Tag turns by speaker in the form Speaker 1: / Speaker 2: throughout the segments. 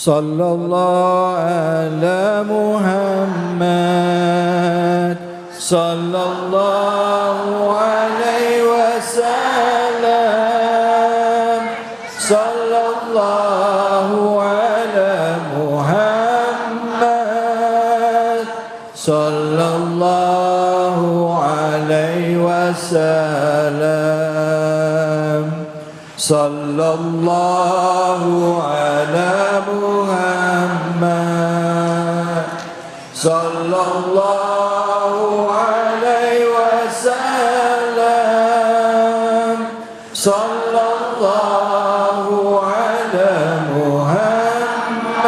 Speaker 1: sallallahu ala Muhammad, sallallahu alaihi wasallam, sallallahu ala Muhammad, sallallahu alaihi wasallam, sallallahu ala Muhammad, sallallahu alaihi wasallam, sallallahu ala Muhammad,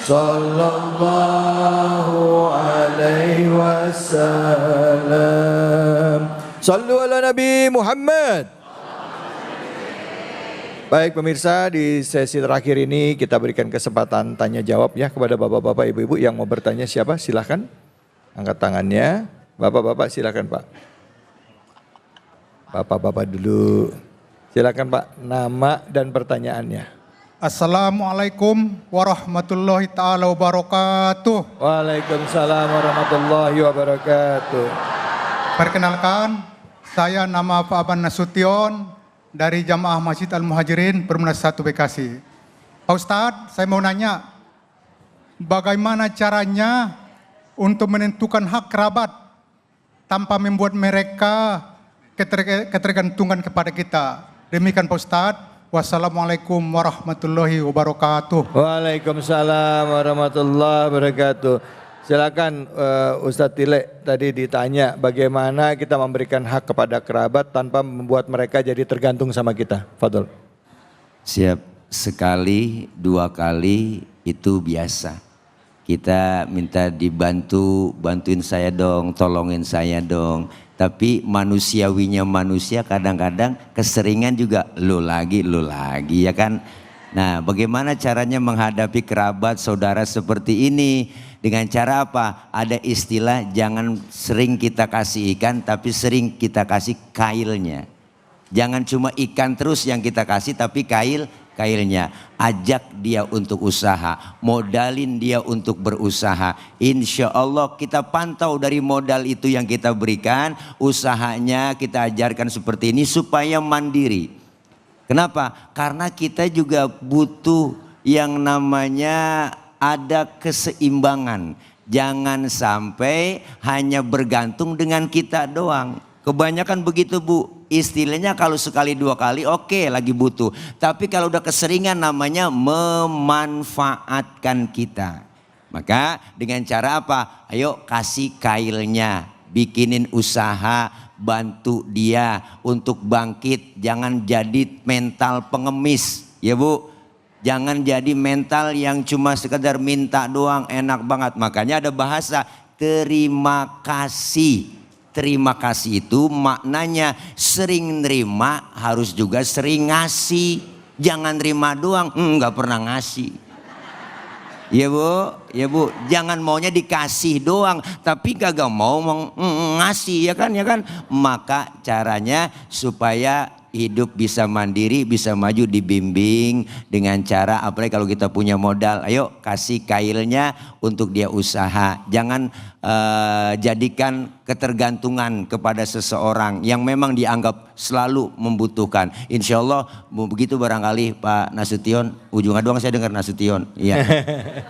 Speaker 1: sallallahu alaihi wasallam. Sallu ala Nabi Muhammad. Baik pemirsa, di sesi terakhir ini kita berikan kesempatan tanya jawab ya kepada bapak-bapak, ibu-ibu yang mau bertanya. Siapa? Silahkan angkat tangannya. Bapak-bapak silahkan Pak. Bapak-bapak dulu. Silahkan Pak, nama dan pertanyaannya.
Speaker 2: Assalamualaikum warahmatullahi ta'ala wabarakatuh.
Speaker 1: Waalaikumsalam warahmatullahi wabarakatuh.
Speaker 2: Perkenalkan, saya nama Pak Aban Nasution dari Jamaah Masjid Al-Muhajirin Perumnas 1 Bekasi. Pak Ustadz, saya mau nanya, bagaimana caranya untuk menentukan hak kerabat tanpa membuat mereka ketergantungan kepada kita? Demikian Pak Ustadz. Wassalamualaikum warahmatullahi wabarakatuh.
Speaker 1: Waalaikumsalam warahmatullahi wabarakatuh. Silakan Ustadz Tile, tadi ditanya bagaimana kita memberikan hak kepada kerabat tanpa membuat mereka jadi tergantung sama kita. Fadol.
Speaker 3: Siap, sekali, 2 kali itu biasa. Kita minta dibantu, bantuin saya dong, tolongin saya dong. Tapi manusiawinya manusia kadang-kadang keseringan juga lu lagi ya kan. Nah, bagaimana caranya menghadapi kerabat saudara seperti ini? Dengan cara apa? Ada istilah, jangan sering kita kasih ikan tapi sering kita kasih kailnya. Jangan cuma ikan terus yang kita kasih tapi kailnya. Ajak dia untuk usaha, modalin dia untuk berusaha. Insya Allah kita pantau dari modal itu yang kita berikan, usahanya kita ajarkan seperti ini supaya mandiri. Kenapa? Karena kita juga butuh yang namanya ada keseimbangan. Jangan sampai hanya bergantung dengan kita doang. Kebanyakan begitu Bu. Istilahnya kalau sekali 2 kali oke, lagi butuh. Tapi kalau udah keseringan namanya memanfaatkan kita. Maka dengan cara apa? Ayo kasih kailnya. Bikinin usaha, bantu dia untuk bangkit. Jangan jadi mental pengemis. Ya Bu. Jangan jadi mental yang cuma sekedar minta doang, enak banget. Makanya ada bahasa terima kasih. Terima kasih itu maknanya sering nerima, harus juga sering ngasih. Jangan nerima doang, nggak pernah ngasih. Ya Bu, jangan maunya dikasih doang, tapi kagak mau ngasih ya kan. Maka caranya supaya hidup bisa mandiri, bisa maju, dibimbing dengan cara apalagi kalau kita punya modal, ayo kasih kailnya untuk dia usaha. Jangan jadikan ketergantungan kepada seseorang yang memang dianggap selalu membutuhkan. Insya Allah begitu barangkali Pak Nasution. Ujungnya doang saya dengar Nasution. Iya,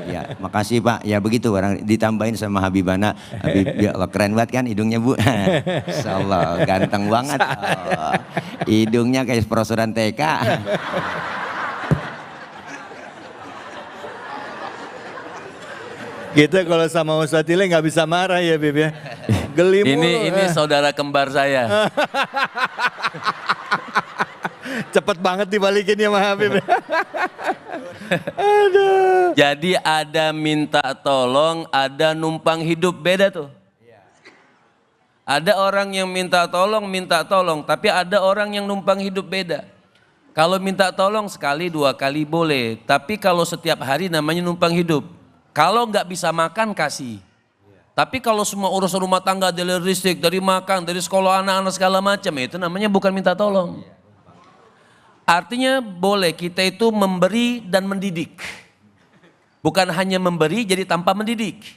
Speaker 3: ya, makasih Pak. Ya begitu barang ditambahin sama Habibana. Ya, keren banget kan hidungnya Bu. Insya Allah ganteng banget. Oh, hidungnya kayak perosotan TK.
Speaker 1: Kita kalau sama Ustadz Tile nggak bisa marah ya Bib ya. Geli mulu.
Speaker 4: Ini saudara kembar saya.
Speaker 1: Cepet banget dibalikin ya sama Habib. Aduh.
Speaker 4: Jadi ada minta tolong, ada numpang hidup, beda tuh. Ada orang yang minta tolong, tapi ada orang yang numpang hidup, beda. Kalau minta tolong sekali 2 kali boleh, tapi kalau setiap hari namanya numpang hidup. Kalau nggak bisa makan kasih. Tapi kalau semua urusan rumah tangga, dari listrik, dari makan, dari sekolah anak-anak segala macam, itu namanya bukan minta tolong. Artinya boleh kita itu memberi dan mendidik. Bukan hanya memberi jadi tanpa mendidik.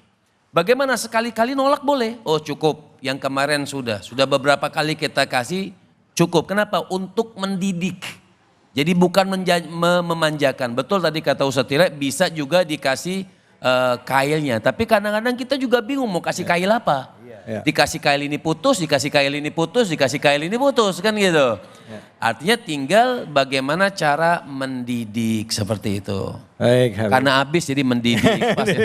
Speaker 4: Bagaimana sekali-kali nolak boleh? Oh cukup, yang kemarin sudah beberapa kali kita kasih cukup. Kenapa? Untuk mendidik. Jadi bukan memanjakan. Betul tadi kata Ustaz Tile, bisa juga dikasih kailnya. Tapi kadang-kadang kita juga bingung mau kasih kail apa. Dikasih kail ini putus, dikasih kail ini putus, dikasih kail ini putus, kan gitu. Artinya tinggal bagaimana cara mendidik seperti itu.
Speaker 1: Baik, Habib.
Speaker 4: Karena habis jadi mendidik. Pasti.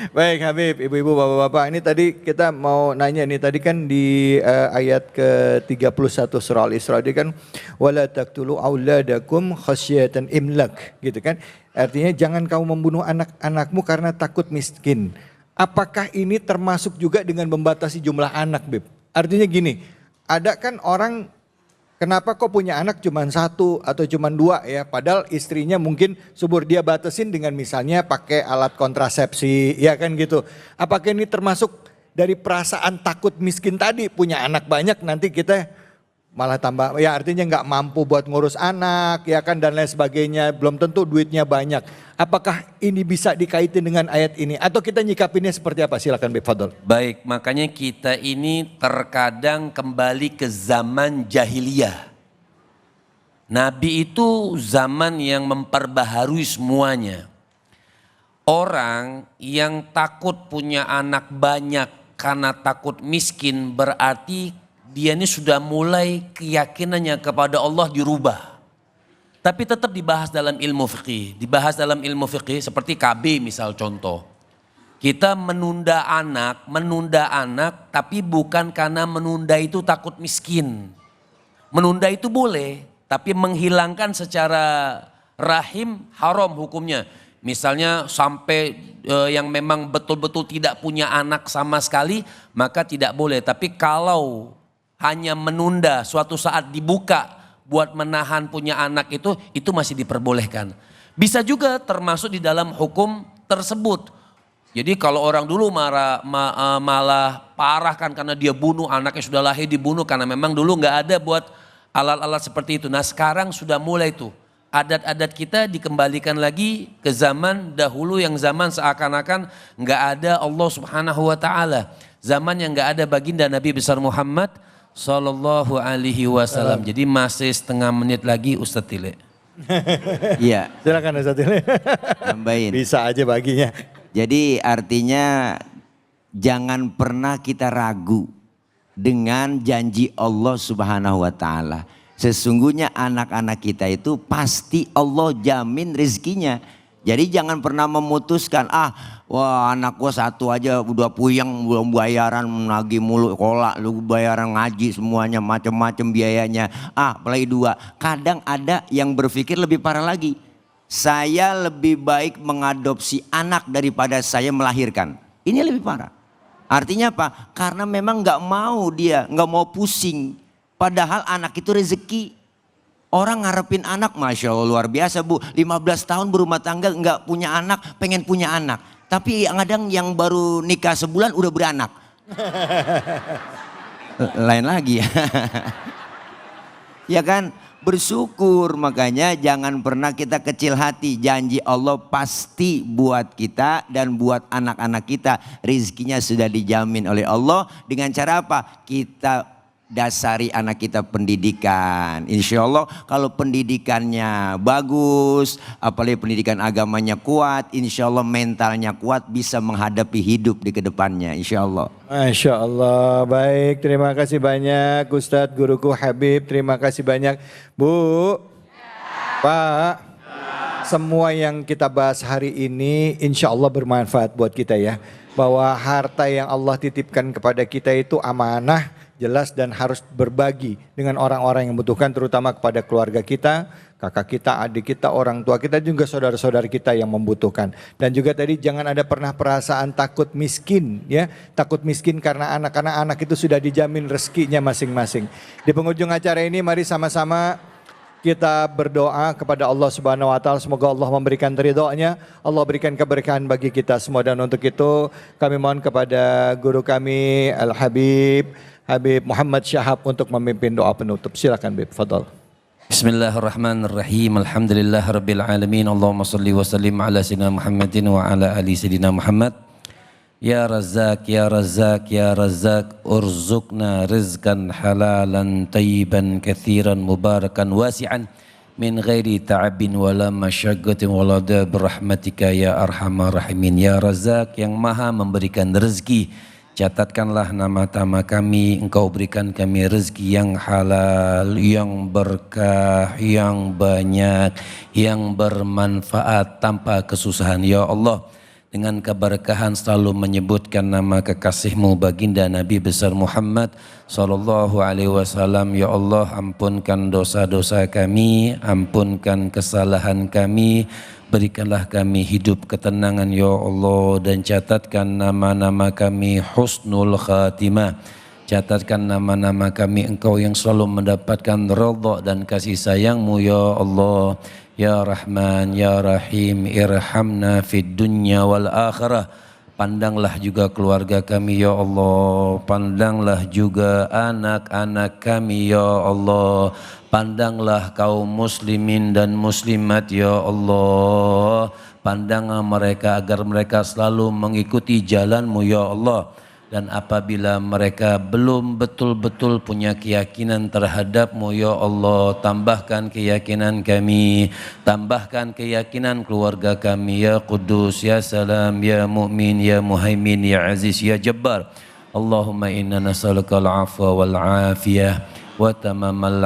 Speaker 1: Baik Habib, ibu-ibu, bapak-bapak, ini tadi kita mau nanya nih, tadi kan di ayat ke-31 surah Al-Isra ini kan wala taqtulu auladakum khasyatan imlak, gitu kan. Artinya jangan kamu membunuh anak-anakmu karena takut miskin. Apakah ini termasuk juga dengan membatasi jumlah anak, Bib? Artinya gini, ada kan orang kenapa kok punya anak cuma 1 atau cuma 2 ya, padahal istrinya mungkin subur, dia batasin dengan misalnya pakai alat kontrasepsi, ya kan gitu. Apakah ini termasuk dari perasaan takut miskin tadi, punya anak banyak nanti kita malah tambah, ya artinya nggak mampu buat ngurus anak, ya kan, dan lain sebagainya, belum tentu duitnya banyak. Apakah ini bisa dikaitin dengan ayat ini atau kita nyikapinnya seperti apa? Silakan Bib Fadol.
Speaker 4: Baik, makanya kita ini terkadang kembali ke zaman jahiliyah. Nabi itu zaman yang memperbaharui semuanya. Orang yang takut punya anak banyak karena takut miskin berarti dia ini sudah mulai keyakinannya kepada Allah dirubah. Tapi tetap dibahas dalam ilmu fikih. Dibahas dalam ilmu fikih seperti KB misal contoh. Kita menunda anak tapi bukan karena menunda itu takut miskin. Menunda itu boleh, tapi menghilangkan secara rahim haram hukumnya. Misalnya sampai yang memang betul-betul tidak punya anak sama sekali, maka tidak boleh. Tapi kalau hanya menunda suatu saat dibuka buat menahan punya anak itu masih diperbolehkan. Bisa juga termasuk di dalam hukum tersebut. Jadi kalau orang dulu malah parah kan karena dia bunuh anaknya sudah lahir dibunuh karena memang dulu nggak ada buat alat-alat seperti itu. Nah sekarang sudah mulai tuh adat-adat kita dikembalikan lagi ke zaman dahulu yang zaman seakan-akan nggak ada Allah Subhanahu wa taala. Zaman yang nggak ada baginda Nabi besar Muhammad Sallallahu alaihi wasallam. Jadi masih setengah menit lagi Ustadz Tile.
Speaker 3: Iya.
Speaker 1: Silakan Ustadz Tile.
Speaker 3: Tambahin.
Speaker 1: Bisa aja baginya.
Speaker 3: Jadi artinya jangan pernah kita ragu dengan janji Allah Subhanahu wa taala. Sesungguhnya anak-anak kita itu pasti Allah jamin rezekinya. Jadi jangan pernah memutuskan, wah anak gua 1 aja udah puyeng, belum bayaran lagi mulu, kolak lu bayaran ngaji semuanya macam-macam biayanya. Apalagi 2. Kadang ada yang berpikir lebih parah lagi. Saya lebih baik mengadopsi anak daripada saya melahirkan. Ini lebih parah. Artinya apa? Karena memang nggak mau pusing. Padahal anak itu rezeki. Orang ngarepin anak, Masya Allah luar biasa Bu. 15 tahun berumah tangga nggak punya anak, pengen punya anak. Tapi kadang yang baru nikah sebulan udah beranak. Lain lagi ya. Ya kan, bersyukur, makanya jangan pernah kita kecil hati. Janji Allah pasti buat kita dan buat anak-anak kita. Rizkinya sudah dijamin oleh Allah. Dengan cara apa? Kita dasari anak kita pendidikan. Insya Allah kalau pendidikannya bagus, apalagi pendidikan agamanya kuat, insya Allah mentalnya kuat, bisa menghadapi hidup di kedepannya, insya Allah.
Speaker 1: Masya Allah, baik, terima kasih banyak Ustadz Guruku Habib, terima kasih banyak Bu, Pak. Semua yang kita bahas hari ini insya Allah bermanfaat buat kita ya. Bahwa harta yang Allah titipkan kepada kita itu amanah, jelas, dan harus berbagi dengan orang-orang yang membutuhkan, terutama kepada keluarga kita, kakak kita, adik kita, orang tua kita, juga saudara-saudara kita yang membutuhkan. Dan juga tadi jangan ada pernah perasaan takut miskin ya, takut miskin karena anak-anak itu sudah dijamin rezekinya masing-masing. Di penghujung acara ini mari sama-sama kita berdoa kepada Allah Subhanahu wa taala, semoga Allah memberikan ridhonya, Allah berikan keberkahan bagi kita semua. Dan untuk itu kami mohon kepada guru kami Al-Habib Muhammad Syahab untuk memimpin doa penutup. Silakan Bib, fadhal.
Speaker 4: Bismillahirrahmanirrahim. Alhamdulillah rabbil alamin. Allahumma salli wa sallim ala sayyidina Muhammadin wa ala ali sayyidina Muhammad. Ya Razzaq, ya Razzaq, ya Razzaq, urzuqna rizqan halalan tayyiban kathiran mubarakan wasi'an min ghairi ta'abin wala masyaggatin wala birahmatika ya arhamar rahimin. Ya Razzaq yang maha memberikan rezeki, catatkanlah nama-nama kami, engkau berikan kami rezeki yang halal, yang berkah, yang banyak, yang bermanfaat tanpa kesusahan. Ya Allah, dengan keberkahan selalu menyebutkan nama kekasihmu baginda Nabi besar Muhammad sallallahu alaihi wasallam. Ya Allah, ampunkan dosa-dosa kami, ampunkan kesalahan kami, berikanlah kami hidup ketenangan ya Allah, dan catatkan nama-nama kami husnul khatimah. Catatkan nama-nama kami engkau yang selalu mendapatkan redha dan kasih sayangmu ya Allah. Ya Rahman, Ya Rahim, irhamna fid dunya wal akhirah. Pandanglah juga keluarga kami ya Allah, pandanglah juga anak-anak kami ya Allah, pandanglah kaum muslimin dan muslimat ya Allah, pandanglah mereka agar mereka selalu mengikuti jalanmu ya Allah. Dan apabila mereka belum betul-betul punya keyakinan terhadapmu ya Allah, tambahkan keyakinan kami, tambahkan keyakinan keluarga kami ya Qudus, ya Salam, ya Mu'min, ya Muhaimin, ya Aziz, ya Jabbar. Allahumma inna nas'aluka al-afwa wal-afiyah wa tamamal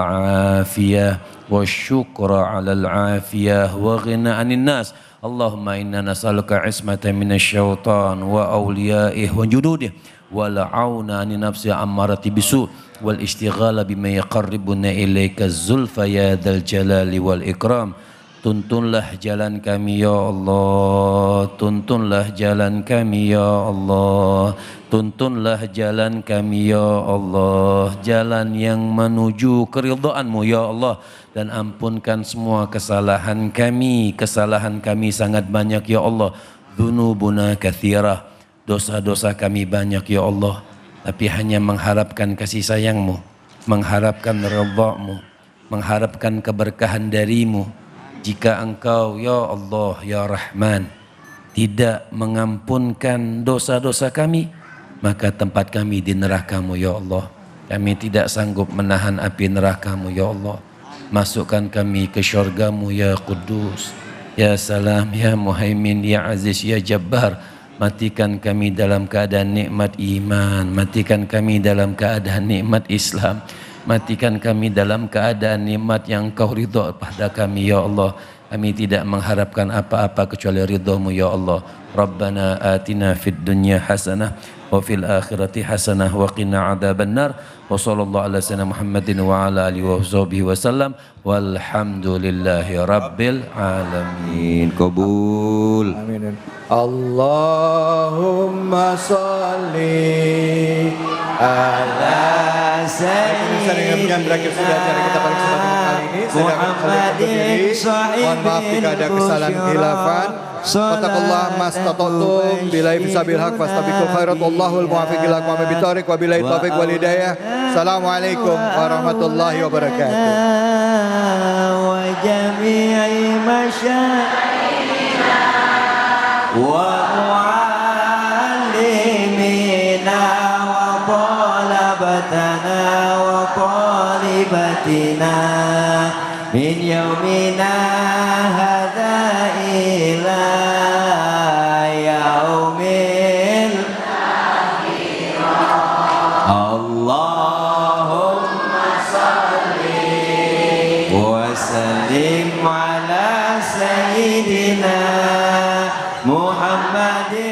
Speaker 4: afiyah wa syukra ala al-afiyah wa ghina anin nas. Allahumma inna nas'aluka ismatan minasy syaitan wa awliyaih wa jududih wal auna ani nafsi ammarati bisu wal istighala bima yaqarribuna ilaika zulfa ya dzal jalali wal ikram. Tuntunlah jalan kami ya Allah, tuntunlah jalan kami ya Allah, tuntunlah jalan kami ya Allah, jalan yang menuju keridhaan-Mu ya Allah. Dan ampunkan semua kesalahan kami sangat banyak ya Allah. Dzunubuna katsirah, dosa-dosa kami banyak ya Allah, tapi hanya mengharapkan kasih sayang-Mu, mengharapkan ridha-Mu, mengharapkan keberkahan dari-Mu. Jika Engkau ya Allah ya Rahman tidak mengampunkan dosa-dosa kami, maka tempat kami di neraka-Mu ya Allah. Kami tidak sanggup menahan api neraka-Mu ya Allah. Masukkan kami ke syurga-Mu ya Qudus, ya Salam, ya Muhaimin, ya Aziz, ya Jabbar. Matikan kami dalam keadaan nikmat iman, matikan kami dalam keadaan nikmat Islam, matikan kami dalam keadaan nikmat yang Kau ridha pada kami ya Allah. Kami tidak mengharapkan apa-apa kecuali ridha-Mu ya Allah. Rabbana atina fid dunya hasanah wa fil akhirati hasanah wa qina adzabannar. Wa sallallahu ala sayyidina Muhammadin wa ala alihi wa sahbihi wasallam. Walhamdulillahi rabbil alamin. Qabul.
Speaker 1: Amin. Allahumma sholli ala sayyidina berakhir sudah acara kita pada kesempatan kali ini. Muhammadin sahibin. Mohon maaf jika ada kesalahan khilafan. Fattakullah mastata'tum billahi bisabil haq fastabiqul khairat wallahul muwaffiq ila aqwamit bitariq wa billahi taufiq wal hidayah. Assalamualaikum warahmatullahi wabarakatuh.
Speaker 5: Wa jami'i masyayikhina wa muallimina wa talabatana wa talibatina min yaumina hadza ila yaumil Allahumma salli wa sallim ala sayyidina Muhammadin